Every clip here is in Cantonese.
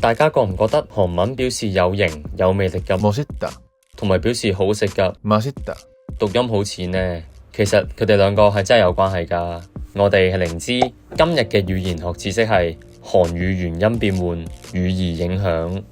大家覺唔覺得韓文表示有型有魅力嘅멋있다同埋表示好食嘅맛있다讀音好似呢？其實佢哋兩個係真係有關係㗎。我哋係靈知今日嘅語言學知識係韓語元音變換語義影響。呢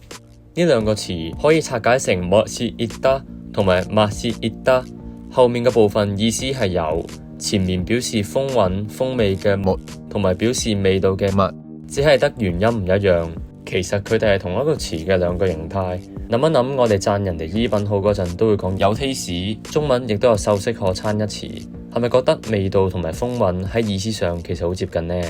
兩個詞可以拆解成멋있다同埋맛있다，後面嘅部分意思係有，前面表示風韻風味嘅멋同埋表示味道嘅맛，只係得元音唔一樣。其實佢哋係同一個詞嘅兩個形態。諗一諗，我哋讚人哋衣品好嗰陣，都會講有 taste， 中文亦都有秀色可餐一詞，係咪覺得味道同埋風韻喺意思上其實好接近呢？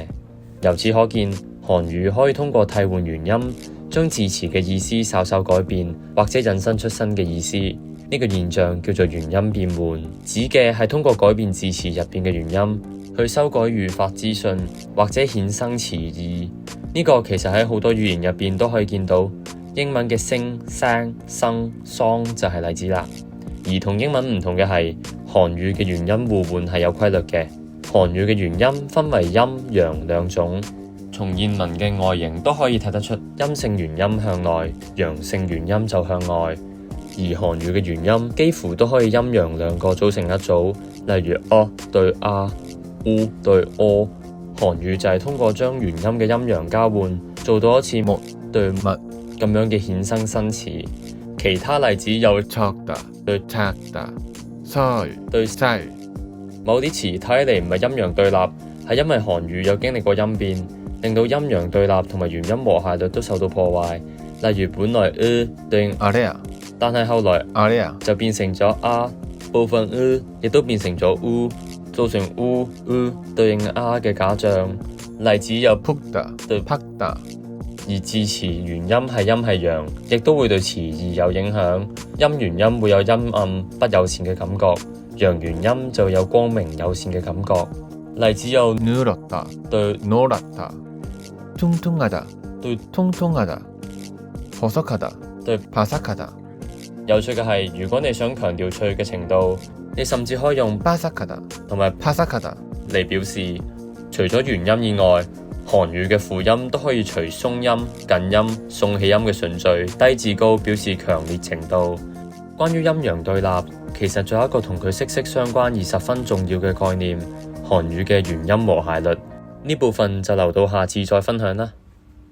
由此可見，韓語可以通過替換元音，將字詞嘅意思稍稍改變，或者引申出新嘅意思。呢個現象叫做元音變換，指嘅係通過改變字詞入邊嘅元音，去修改語法資訊或者衍生詞義。呢個其實喺好多語言入邊都可以見到，英文嘅聲、聲、生、桑就係例子啦。而同英文唔同嘅係，韓語嘅元音互換係有規律嘅。韓語嘅元音分為陰陽兩種，從諺文嘅外形都可以睇得出，陰性元音向內，陽性元音就向外。而韓語嘅元音幾乎都可以陰陽兩個組成一組，例如對烏對柯。韓語就係通過將元音嘅陰陽交換，做到一次木對物咁樣嘅衍生新詞。其他例子有척다對찼다 설對쌀。某啲詞睇嚟唔係陰陽對立，係因為韓語有經歷過音變，令到陰陽對立同埋元音和諧率都受到破壞。例如本來對應아래야但係後來아래야就變成咗部分亦都變成咗造成對應嘅假象。例子有푹다對팍다。而字詞元音係陰係陽，亦都會對詞義有影響。陰元音會有陰暗不友善嘅感覺，陽元音就有光明友善嘅感覺。例子有누렇다對노랗다 퉁퉁하다對통통하다 버석하다對바삭하다。有趣嘅係，如果你想強調脆嘅程度，你甚至可以用바삭하다同埋바삭하다嚟表示。除咗元音以外，韓語嘅輔音都可以隨鬆音、近音、送氣音嘅順序，低至高表示強烈程度。關於陰陽對立，其實仲有一個同佢息息相關而十分重要嘅概念，韓語嘅元音和諧律。呢部分就留到下次再分享啦。